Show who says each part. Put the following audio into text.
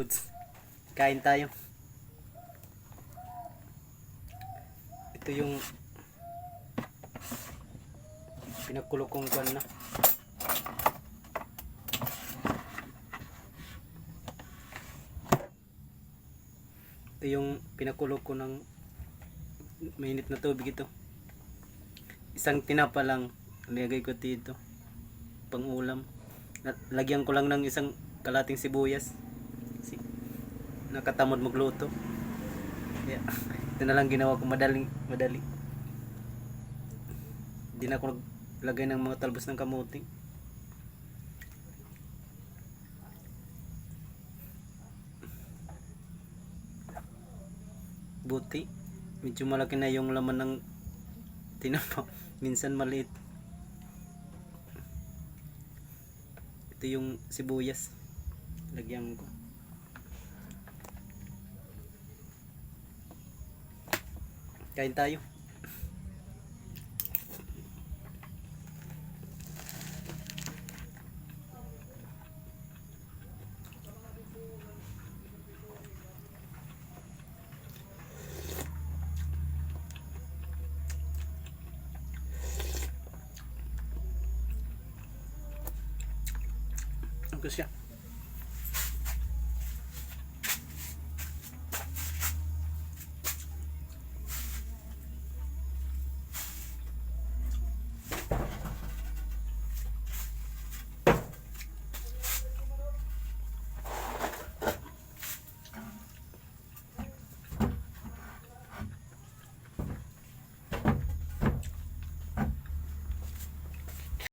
Speaker 1: loads. Kain tayo. Ito yung pinakulo kong kwan na. Ito yung pinakulo ko ng mainit na tubig ito. Isang tinapa lang nilagay ko dito pang ulam. Lagyan ko lang ng isang kalating sibuyas. Nakatamad magluto. Yeah. Ito na lang ginawa ko, madali. Hindi na ako naglagay ng mga talbos ng kamuti. Buti medyo malaki na yung laman ng tinapa. Minsan maliit. Ito yung sibuyas. Lagyan ko. Kain tayo. Ang siya.